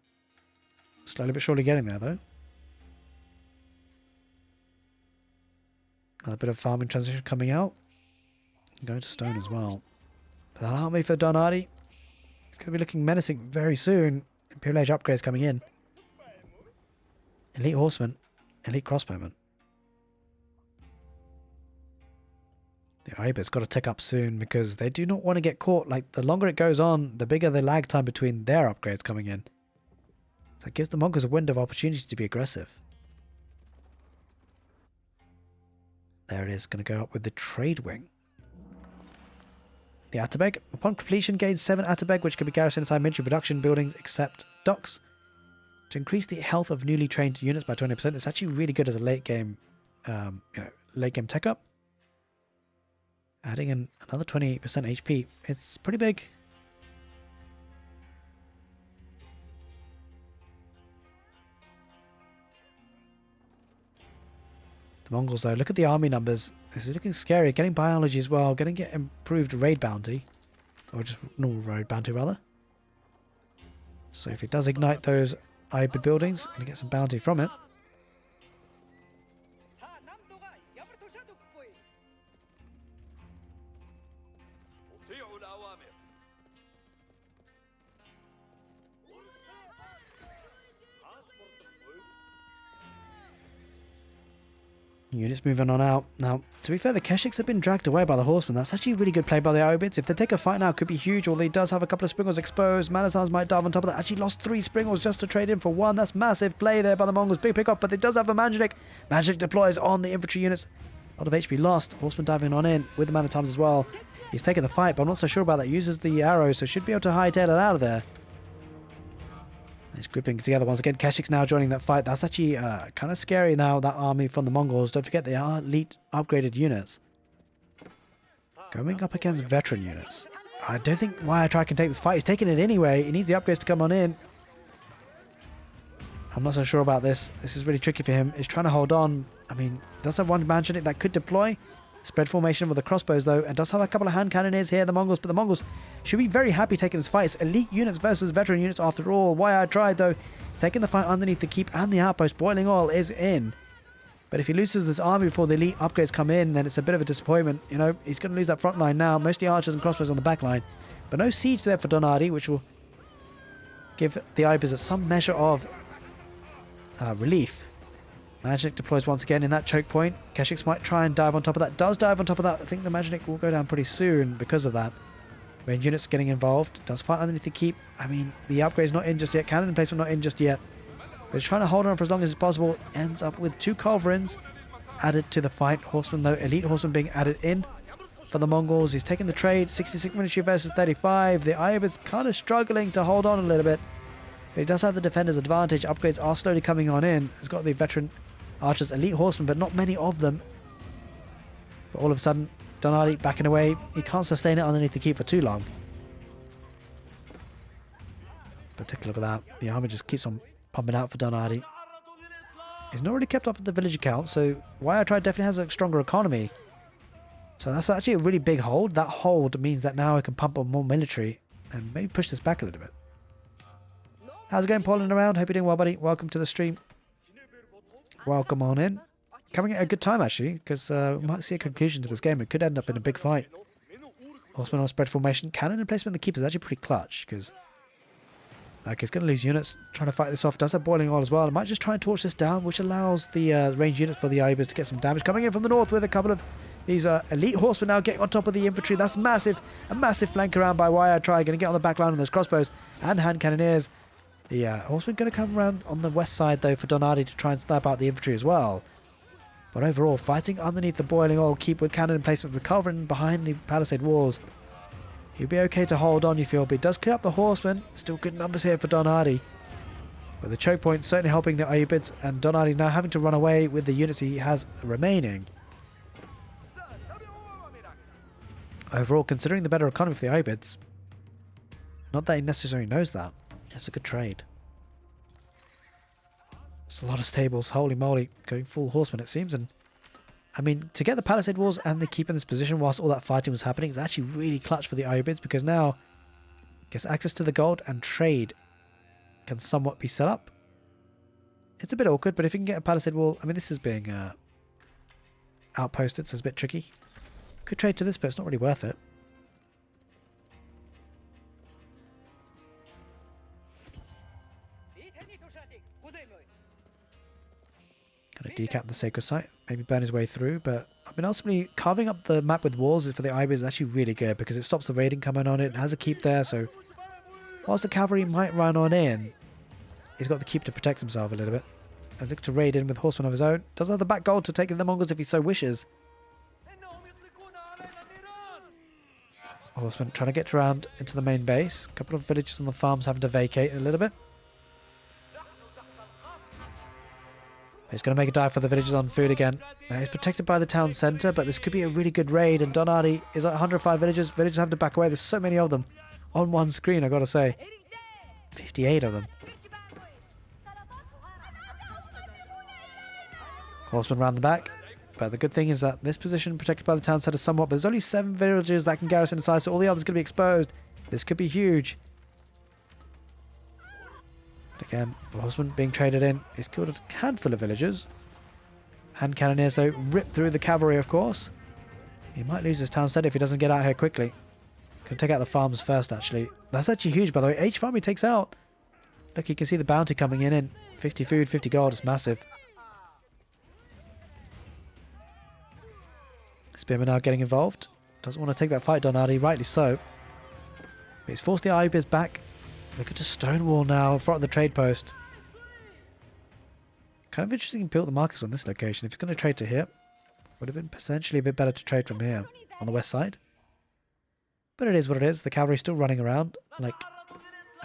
Slowly but surely getting there, though. Another bit of farming transition coming out. Going to stone as well. But that army for Donati, it's going to be looking menacing very soon. Imperial Age upgrades coming in. Elite horsemen. Elite crossbowmen. The Ayyubids got to tick up soon because they do not want to get caught. Like, the longer it goes on, the bigger the lag time between their upgrades coming in. So it gives the Mongols a window of opportunity to be aggressive. There it is, going to go up with the trade wing. The Atabeg, upon completion, gains 7 Atabeg, which can be garrisoned inside military production buildings except docks. To increase the health of newly trained units by 20%, it's actually really good as a late game, late game tech up. Adding in another 28% HP, it's pretty big. The Mongols, though, look at the army numbers. This is looking scary. Getting biology as well. Getting improved raid bounty, or just normal raid bounty rather. So if it does ignite those Ayyubid buildings, and get some bounty from it. Units moving on out. Now, to be fair, the Keshiks have been dragged away by the horsemen. That's actually a really good play by the ayyubids. If they take a fight now, it could be huge, although he does have a couple of springles exposed. Manatans might dive on top of that. Actually lost 3 springles just to trade in for 1. That's massive play there by the Mongols. Big pick off, but they does have a Magic. Magic deploys on the infantry units. A lot of HP lost. Horseman diving on in with the Manatans as well. He's taking the fight, but I'm not so sure about that. Uses the arrows, so should be able to hightail it out of there. He's gripping together once again. Keshik's now joining that fight. That's actually kind of scary now, that army from the Mongols. Don't forget, they are elite upgraded units. Going up against veteran units. I don't think Wyattrai can take this fight. He's taking it anyway. He needs the upgrades to come on in. I'm not so sure about this. This is really tricky for him. He's trying to hold on. I mean, does have one Manchinic that could deploy. Spread formation with the crossbows though, and does have a couple of hand cannoneers here, the Mongols, but the Mongols should be very happy taking this fight. It's elite units versus veteran units after all. Wyattrai though, taking the fight underneath the keep and the outpost. Boiling oil is in. But if he loses this army before the elite upgrades come in, then it's a bit of a disappointment. You know, he's going to lose that front line now. Mostly archers and crossbows on the back line. But no siege there for Donati, which will give the ayyubids some measure of relief. Magic deploys once again in that choke point. Keshiks might try and dive on top of that. Does dive on top of that. I think the Magic will go down pretty soon because of that. Range units getting involved. Does fight underneath the keep. I mean, the upgrade's not in just yet. Cannon placement not in just yet. But he's trying to hold on for as long as possible. Ends up with 2 culverins added to the fight. Horsemen though. Elite horsemen being added in for the Mongols. He's taking the trade. 66 military versus 35. The ayyubids kind of struggling to hold on a little bit. But he does have the defender's advantage. Upgrades are slowly coming on in. He's got the veteran archers, elite horsemen, but not many of them. But all of a sudden, Donati backing away. He can't sustain it underneath the keep for too long. But take a look at that. The army just keeps on pumping out for Donati. He's not really kept up with the villager count, so Wyattrai definitely has a stronger economy. So that's actually a really big hold. That hold means that now I can pump on more military and maybe push this back a little bit. How's it going, Poland around? Hope you're doing well, buddy. Welcome to the stream. Welcome on in. Coming at a good time, actually, because we might see a conclusion to this game. It could end up in a big fight. Horseman on spread formation. Cannon and placement of the keep is actually pretty clutch, because he's going to lose units trying to fight this off. Does have boiling oil as well. I might just try and torch this down, which allows the range units for the ayyubids to get some damage. Coming in from the north with a couple of these elite horsemen now getting on top of the infantry. That's massive. A massive flank around by Wyattrai. Going to get on the back line on those crossbows and hand cannoneers. The horsemen going to come around on the west side though for Donati to try and snipe out the infantry as well. But overall, fighting underneath the boiling oil keep with cannon in placement with the culverin behind the palisade walls. He'll be okay to hold on, you feel, but he does clear up the horsemen. Still good numbers here for Donati. But the choke point certainly helping the ayyubids, and Donati now having to run away with the units he has remaining. Overall, considering the better economy for the ayyubids, not that he necessarily knows that. It's a good trade. It's a lot of stables. Holy moly. Going full horseman it seems. And I mean, to get the palisade walls and they keep in this position whilst all that fighting was happening is actually really clutch for the ayyubids, because now gets access to the gold and trade can somewhat be set up. It's a bit awkward, but if you can get a palisade wall, I mean, this is being outposted, so it's a bit tricky. Could trade to this, but it's not really worth it. Gonna decap the sacred site, maybe burn his way through, but I mean ultimately carving up the map with walls for the ayyubids is actually really good because it stops the raiding coming on it. It has a keep there, so whilst the cavalry might run on in, he's got the keep to protect himself a little bit. And look to raid in with horsemen of his own. Does have the back gold to take the Mongols if he so wishes. Horsemen trying to get around into the main base. A couple of villages on the farms having to vacate a little bit. He's going to make a dive for the villages on food again. Now he's protected by the town centre, but this could be a really good raid. And Donati is at 105 villages. Villagers have to back away. There's so many of them on one screen, I've got to say. 58 of them. Horsemen round the back. But the good thing is that this position protected by the town centre somewhat. But there's only 7 villages that can garrison inside, so all the others are going to be exposed. This could be huge. Again, the horseman being traded in. He's killed a handful of villagers. Hand cannoneers, though, rip through the cavalry, of course. He might lose his town centre if he doesn't get out here quickly. Can take out the farms first, actually. That's actually huge, by the way. H farm he takes out. Look, you can see the bounty coming in. 50 food, 50 gold. It's massive. Spearman now getting involved. Doesn't want to take that fight, Donati, rightly so. But he's forced the ayyubids back. Look at the Stonewall now in front of the trade post. Kind of interesting he built the markers on this location. If he's going to trade to here, would have been potentially a bit better to trade from here on the west side. But it is what it is. The cavalry's still running around, like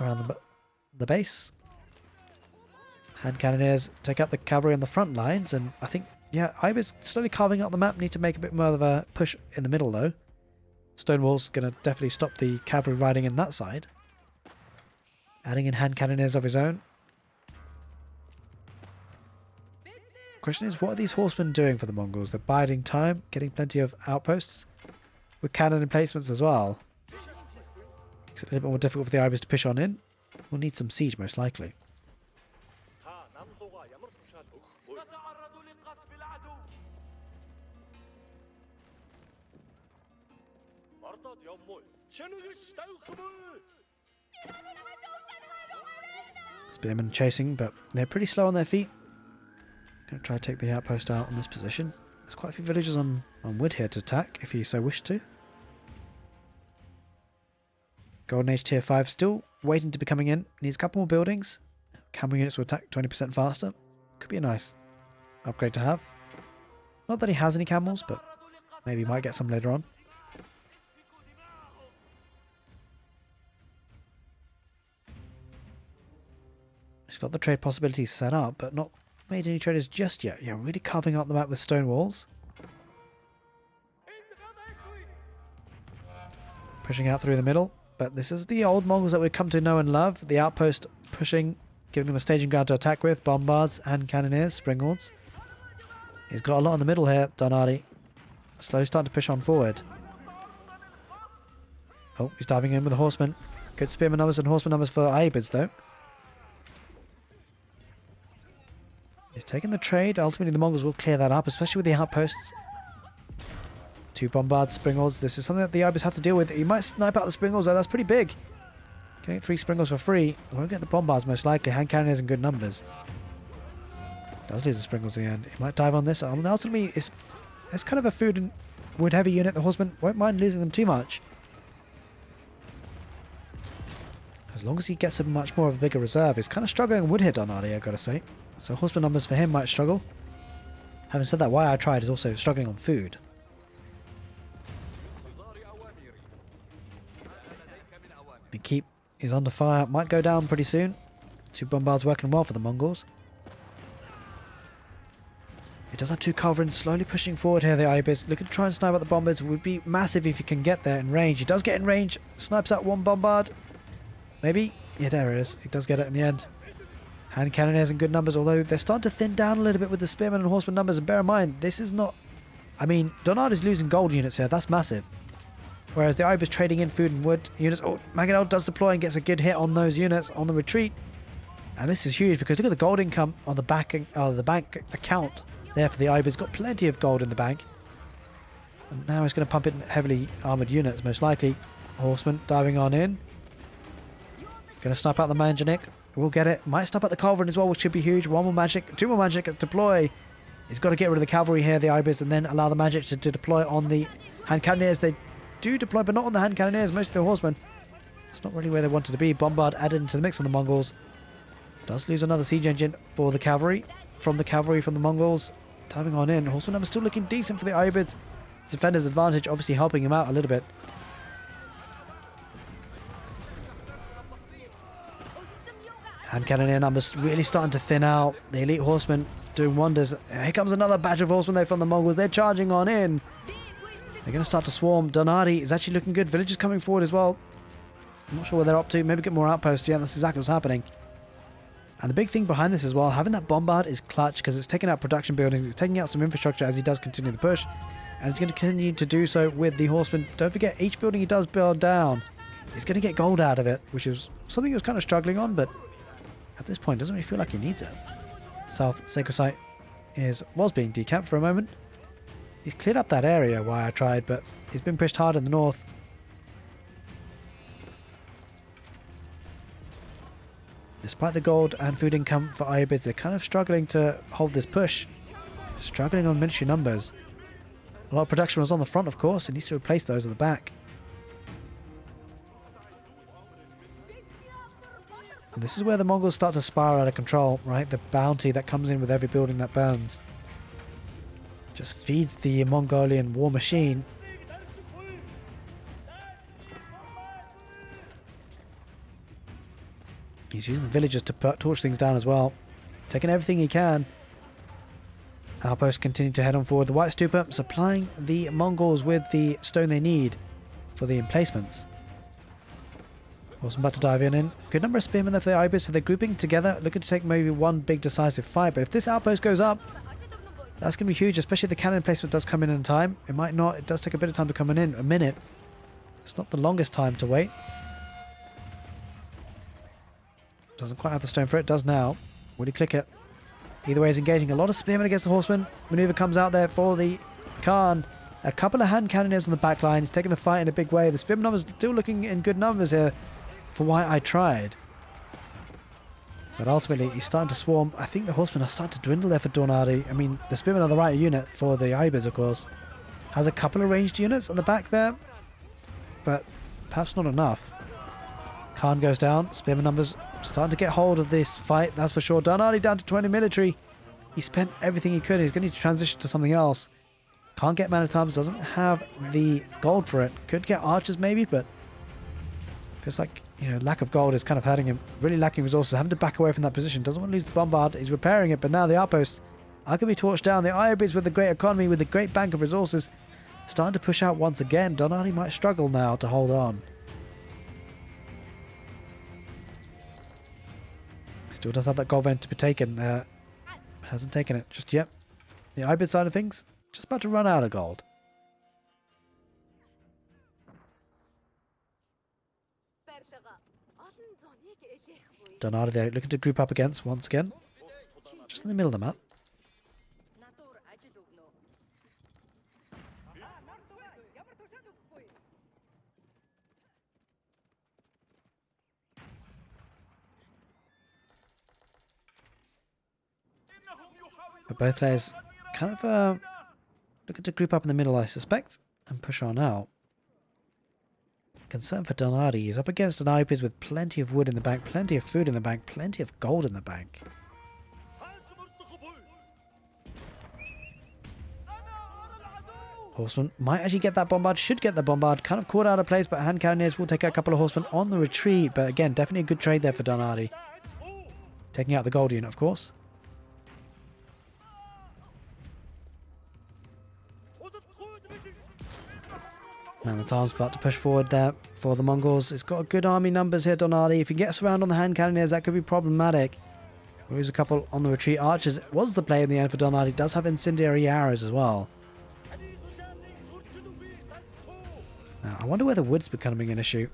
around the base. Hand cannoneers take out the cavalry on the front lines, and I think, yeah, ayyubids slowly carving out the map. Need to make a bit more of a push in the middle though. Stonewall's going to definitely stop the cavalry riding in that side. Adding in hand cannoneers of his own. Question is, what are these horsemen doing for the Mongols? They're biding time, getting plenty of outposts, with cannon emplacements as well. Makes it a little bit more difficult for the ayyubids to push on in. We'll need some siege most likely. Spearmen chasing, but they're pretty slow on their feet. Going to try to take the outpost out on this position. There's quite a few villagers on wood here to attack, if you so wish to. Golden Age Tier 5 still waiting to be coming in. Needs a couple more buildings. Camel units will attack 20% faster. Could be a nice upgrade to have. Not that he has any camels, but maybe he might get some later on. He's got the trade possibilities set up, but not made any traders just yet. Yeah, really carving out the map with stone walls. Pushing out through the middle. But this is the old Mongols that we've come to know and love. The outpost pushing, giving them a staging ground to attack with. Bombards and cannoneers, springalds. He's got a lot in the middle here, Donati. Slowly starting to push on forward. Oh, he's diving in with the horsemen. Good spearman numbers and horseman numbers for ayyubids though. He's taking the trade. Ultimately the Mongols will clear that up, especially with the outposts. 2 bombards, springalds. This is something that the ayyubids have to deal with. He might snipe out the springalds though. That's pretty big. Getting 3 springals for free. Won't get the bombards most likely. Hand cannoneers in good numbers. Does lose the springals in the end. He might dive on this. Ultimately, it's kind of a food and wood heavy unit. The horsemen won't mind losing them too much. As long as he gets a much more of a bigger reserve. He's kind of struggling on wood here, Donati, I've got to say. So horseman numbers for him might struggle. Having said that, why I tried is also struggling on food. The keep is under fire. Might go down pretty soon. 2 bombards working well for the Mongols. He does have 2 culverins slowly pushing forward here, the ayyubids. Looking to try and snipe out the bombards. Would be massive if he can get there in range. He does get in range. Snipes out 1 bombard. Maybe. Yeah, there it is. He does get it in the end. Hand cannoneers in good numbers, although they're starting to thin down a little bit with the spearmen and horsemen numbers. And bear in mind, this is not... I mean, Donard is losing gold units here. That's massive. Whereas the ayyubids trading in food and wood units. Oh, Magadal does deploy and gets a good hit on those units on the retreat. And this is huge because look at the gold income on the bank account there for the ayyubids. Got plenty of gold in the bank. And now he's going to pump in heavily armoured units, most likely. Horsemen diving on in. Going to snipe out the Manjanik. We'll get it. Might snipe out the Culverin as well, which should be huge. 1 more magic. 2 more magic to deploy. He's got to get rid of the cavalry here, the ayyubids, and then allow the magic to deploy on the hand cannoneers. They do deploy, but not on the hand cannoneers. Most of the horsemen. It's not really where they wanted to be. Bombard added into the mix on the Mongols. Does lose another siege engine for the cavalry. From the Mongols. Diving on in. Horseman number still looking decent for the ayyubids. Defender's advantage obviously helping him out a little bit. Hand cannoneer numbers really starting to thin out. The elite horsemen doing wonders. Here comes another batch of horsemen there from the Mongols. They're charging on in. They're going to start to swarm. Donati is actually looking good. Villagers coming forward as well. I'm not sure what they're up to. Maybe get more outposts. Yeah, that's exactly what's happening. And the big thing behind this as well, having that bombard is clutch because it's taking out production buildings. It's taking out some infrastructure as he does continue the push. And he's going to continue to do so with the horsemen. Don't forget, each building he does build down, he's going to get gold out of it, which is something he was kind of struggling on, but at this point doesn't really feel like he needs it. South Sacred Site was being decamped for a moment. He's cleared up that area why I tried, but he's been pushed hard in the north. Despite the gold and food income for ayyubids, they're kind of struggling to hold this push. Struggling on military numbers. A lot of production was on the front, of course. It needs to replace those at the back. And this is where the Mongols start to spiral out of control, right? The bounty that comes in with every building that burns just feeds the Mongolian war machine. He's using the villagers to torch things down as well. Taking everything he can. Outposts continue to head on forward. The White Stupa supplying the Mongols with the stone they need for the emplacements. Wasn't about to dive in. Good number of spearmen there for the ayyubids, so they're grouping together, looking to take maybe one big decisive fight. But if this outpost goes up, that's going to be huge, especially if the cannon placement does come in time. It might not. It does take a bit of time to come in. A minute. It's not the longest time to wait. Doesn't quite have the stone for it. Does now. Will he click it? Either way, he's engaging a lot of spearmen against the horsemen. Maneuver comes out there for the Khan. A couple of hand cannoneers on the back line. He's taking the fight in a big way. The spearmen numbers still looking in good numbers here for why I tried. But ultimately, he's starting to swarm. I think the horsemen are starting to dwindle there for Dornadi. I mean, the spearmen are the right unit for the ayyubids, of course. Has a couple of ranged units on the back there, but perhaps not enough. Khan goes down. Spearman numbers starting to get hold of this fight, that's for sure. Dornadi down to 20 military. He spent everything he could. He's going to need to transition to something else. Can't get man-at-arms. Doesn't have the gold for it. Could get archers maybe, but feels like, you know, lack of gold is kind of hurting him. Really lacking resources. Having to back away from that position. Doesn't want to lose the bombard. He's repairing it, but now the outposts are going to be torched down. The ayyubids with the great economy, with the great bank of resources, starting to push out once again. Dornadi might struggle now to hold on. Still does have that gold vein to be taken. Hasn't taken it just yet. The ayyubid side of things, just about to run out of gold. Dornadi there looking to group up against once again. Just in the middle of the map. But both players kind of looking to group up in the middle, I suspect, and push on out. Concern for Dornadi. He's up against an ayyubids with plenty of wood in the bank, plenty of food in the bank, plenty of gold in the bank. Horseman might actually get that bombard, should get the bombard. Kind of caught out of place, but hand cannoneers will take out a couple of horsemen on the retreat. But again, definitely a good trade there for Dornadi. Taking out the gold unit, of course. Man-at-arms about to push forward there for the Mongols. It's got good army numbers here, Dornadi. If he gets around on the hand cannoneers, that could be problematic. There is a couple on the retreat. Archers was the play in the end for Dornadi. Does have incendiary arrows as well. Now, I wonder where the wood's becoming an issue.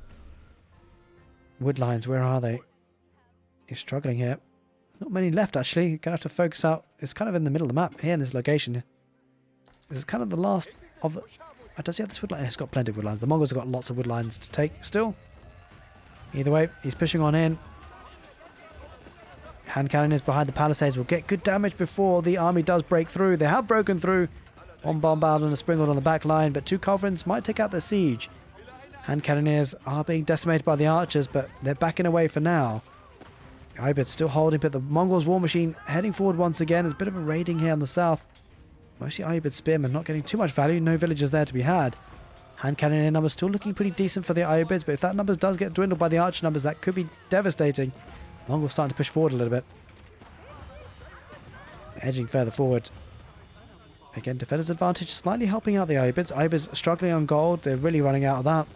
Wood lines, where are they? He's struggling here. Not many left, actually. You're going to have to focus out. It's kind of in the middle of the map here in this location. This is kind of the last of the... Does he have this wood line? He's got plenty of wood lines. The Mongols have got lots of wood lines to take still. Either way, he's pushing on in. Hand cannoneers behind the palisades will get good damage before the army does break through. They have broken through. One bombard and a springald on the back line, but two culverins might take out the siege. Hand cannoneers are being decimated by the archers, but they're backing away for now. The ayyubids still holding, but the Mongols' war machine heading forward once again. There's a bit of a raiding here on the south. Mostly ayyubid spearmen, not getting too much value. No villagers there to be had. Hand cannoneer numbers still looking pretty decent for the ayyubids, but if that numbers does get dwindled by the archer numbers, that could be devastating. Mongols starting to push forward a little bit. Edging further forward. Again, defender's advantage slightly helping out the ayyubids. Ayyubids struggling on gold. They're really running out of that.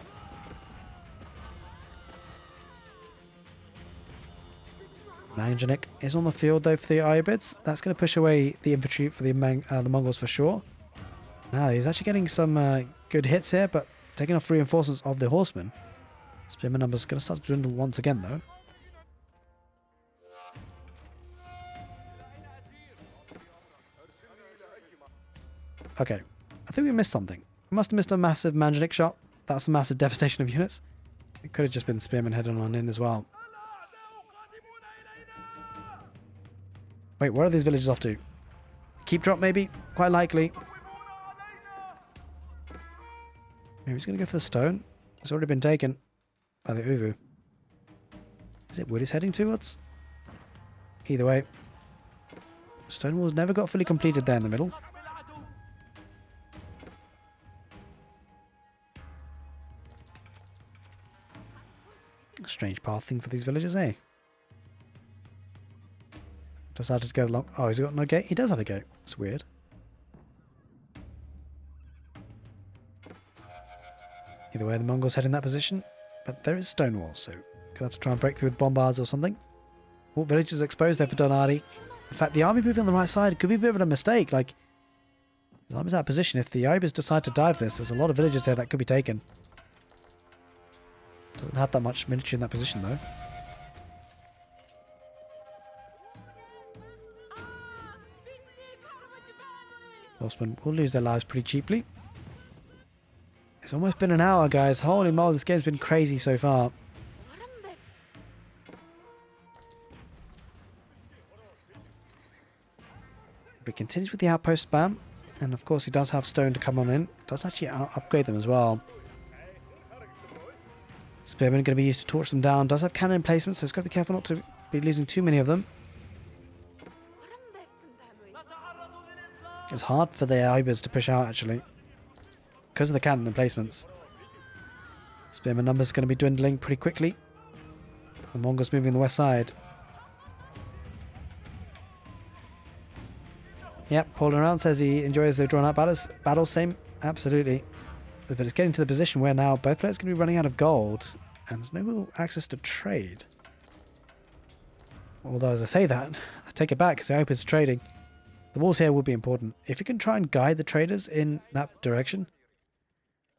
Manjanik is on the field though for the ayyubids. That's going to push away the infantry for the Mongols for sure. Now he's actually getting some good hits here, but taking off reinforcements of the horsemen. Spearman numbers going to start to dwindle once again though. Okay, I think we missed something. We must have missed a massive Manjanik shot. That's a massive devastation of units. It could have just been spearmen heading on in as well. Wait, where are these villages off to? Keep drop maybe? Quite likely. Maybe he's going to go for the stone. It's already been taken by the Uvu. Is it wood he's heading towards? Either way. Stone walls never got fully completed there in the middle. Strange path thing for these villagers, eh? Decided to go along. Oh, he's got no gate? He does have a gate. It's weird. Either way, the Mongols head in that position. But there is stone walls, so gonna have to try and break through with bombards or something. What village is exposed there for Donati? In fact, the army moving on the right side could be a bit of a mistake. Like, the army's out of position. If the ayyubids decide to dive this, there's a lot of villages there that could be taken. Doesn't have that much military in that position, though. Horsemen will lose their lives pretty cheaply. It's almost been an hour, guys. Holy moly, this game's been crazy so far. But he continues with the outpost spam. And of course he does have stone to come on in. Does actually upgrade them as well. Spearmen are going to be used to torch them down. Does have cannon placement, so it's got to be careful not to be losing too many of them. It's hard for the ayyubids to push out, actually, because of the cannon emplacements. Spearman numbers are going to be dwindling pretty quickly. The Mongols moving on the west side. Yep, Paul around says he enjoys the drawn out battles. Same, absolutely. But it's getting to the position where now both players are going to be running out of gold, and there's no real access to trade. Although, as I say that, I take it back because I hope it's trading. The walls here will be important. If you can try and guide the traders in that direction,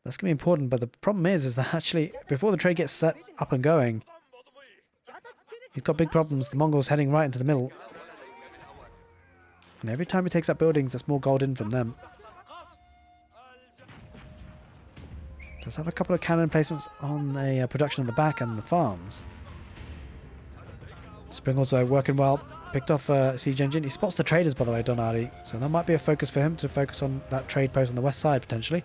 that's going to be important. But the problem is that actually, before the trade gets set up and going, you've got big problems. The Mongols heading right into the middle. And every time he takes up buildings, there's more gold in from them. Does have a couple of cannon placements on the production on the back and the farms. Spring also working well. Picked off a siege engine. He spots the traders, by the way, Donati. So that might be a focus for him to focus on that trade post on the west side, potentially.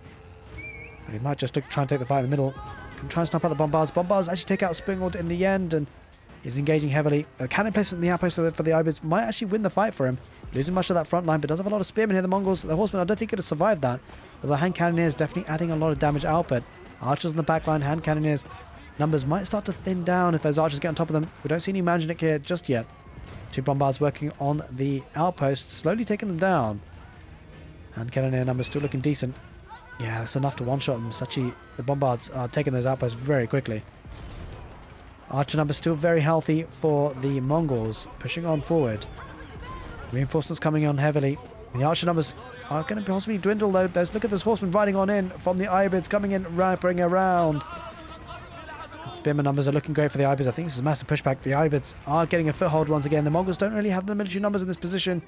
But he might just try and take the fight in the middle. Can try and snuff out the bombards. Bombards actually take out Springald in the end, and he's engaging heavily. The cannon placement in the outpost for the ayyubids might actually win the fight for him. Losing much of that front line, but does have a lot of spearmen here. The Mongols, the horsemen, I don't think could have survived that. Although the hand cannoneers definitely adding a lot of damage output. Archers on the back line, hand cannoneers. Numbers might start to thin down if those archers get on top of them. We don't see any Manjanik here just yet. Two bombards working on the outpost, slowly taking them down. And cannoneer numbers still looking decent. Yeah, that's enough to one-shot them. Sachi, the bombards are taking those outposts very quickly. Archer numbers still very healthy for the Mongols, pushing on forward. Reinforcements coming on heavily. The archer numbers are going to possibly dwindle though. Look at those horsemen riding on in from the ayyubids, coming in, wrapping around. Spearman numbers are looking great for the ayyubids. I think this is a massive pushback. The ayyubids are getting a foothold once again. The Mongols don't really have the military numbers in this position.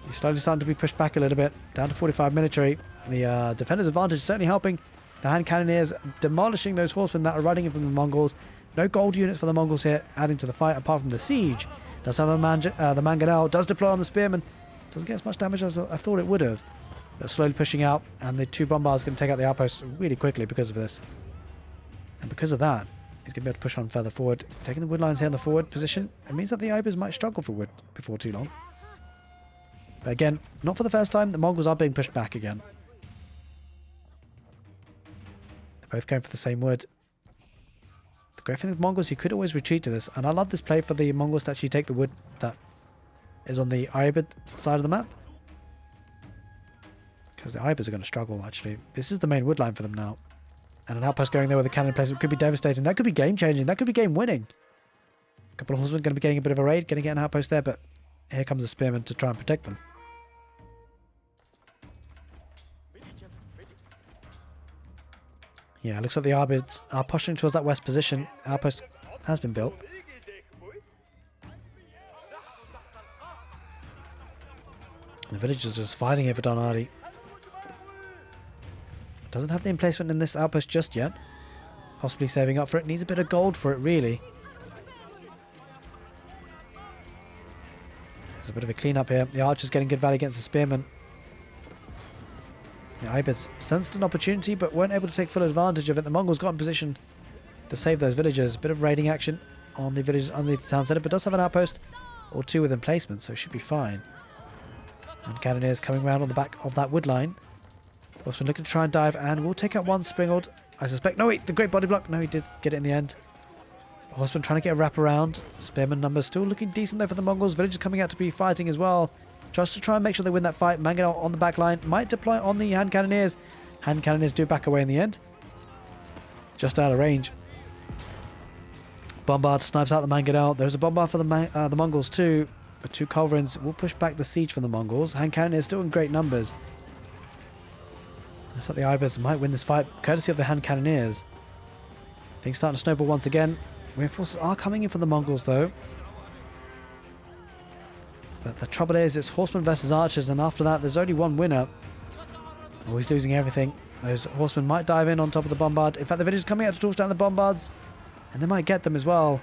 He's slowly starting to be pushed back a little bit. Down to 45 military. The defender's advantage is certainly helping. The hand cannoneers demolishing those horsemen that are riding in from the Mongols. No gold units for the Mongols here adding to the fight apart from the siege. Does have a the mangonel. Does deploy on the spearmen. Doesn't get as much damage as I thought it would have. But slowly pushing out. And the two bombards going to take out the outposts really quickly because of this. And because of that, he's going to be able to push on further forward. Taking the wood lines here in the forward position, it means that the ayyubids might struggle for wood before too long. But again, not for the first time, the Mongols are being pushed back again. They're both going for the same wood. The great thing with Mongols, you could always retreat to this. And I love this play for the Mongols to actually take the wood that is on the ayyubid side of the map. Because the ayyubids are going to struggle, actually. This is the main wood line for them now. And an outpost going there with a cannon placement could be devastating. That could be game-changing. That could be game-winning. A couple of horsemen going to be getting a bit of a raid. Going to get an outpost there, but here comes the spearman to try and protect them. Yeah, it looks like the ayyubids are pushing towards that west position. Outpost has been built. The villagers are just fighting here for Donati. Doesn't have the emplacement in this outpost just yet. Possibly saving up for it. Needs a bit of gold for it, really. There's a bit of a clean up here. The archer's getting good value against the spearmen. The ayyubids sensed an opportunity but weren't able to take full advantage of it. The Mongols got in position to save those villagers. Bit of raiding action on the villages underneath the town centre, but does have an outpost or two with emplacements, so should be fine. And Cannoneers coming around on the back of that wood line. Horseman looking to try and dive, and will take out one Springald. I suspect... No, wait, the great body block. No, he did get it in the end. Horseman trying to get a wrap around. Spearman numbers still looking decent though for the Mongols. Villagers coming out to be fighting as well. Just to try and make sure they win that fight. Mangonel on the back line. Might deploy on the hand cannoneers. Hand cannoneers do back away in the end. Just out of range. Bombard snipes out the Mangonel. There's a bombard for the Mongols too. But two culverins will push back the siege from the Mongols. Hand cannoneers still in great numbers. Looks like the ayyubids might win this fight courtesy of the hand cannoneers. Things starting to snowball once again. Reinforcements are coming in for the Mongols though. But the trouble is, it's horsemen versus archers, and after that there's only one winner. Always losing everything. Those horsemen might dive in on top of the bombard. In fact, the villagers coming out to torch down the bombards, and they might get them as well.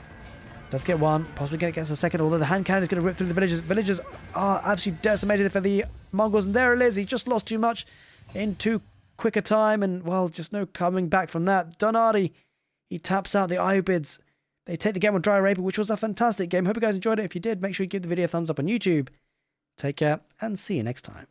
Does get one, possibly going to get a second, although the hand cannon is going to rip through the villagers. Villagers are absolutely decimated for the Mongols, and there it is. He just lost too much in too quick a time, and well, just no coming back from that. Donati, he taps out the ayyubids. They take the game on Dry Arabia, which was a fantastic game. Hope you guys enjoyed it. If you did, make sure you give the video a thumbs up on YouTube. Take care, and see you next time.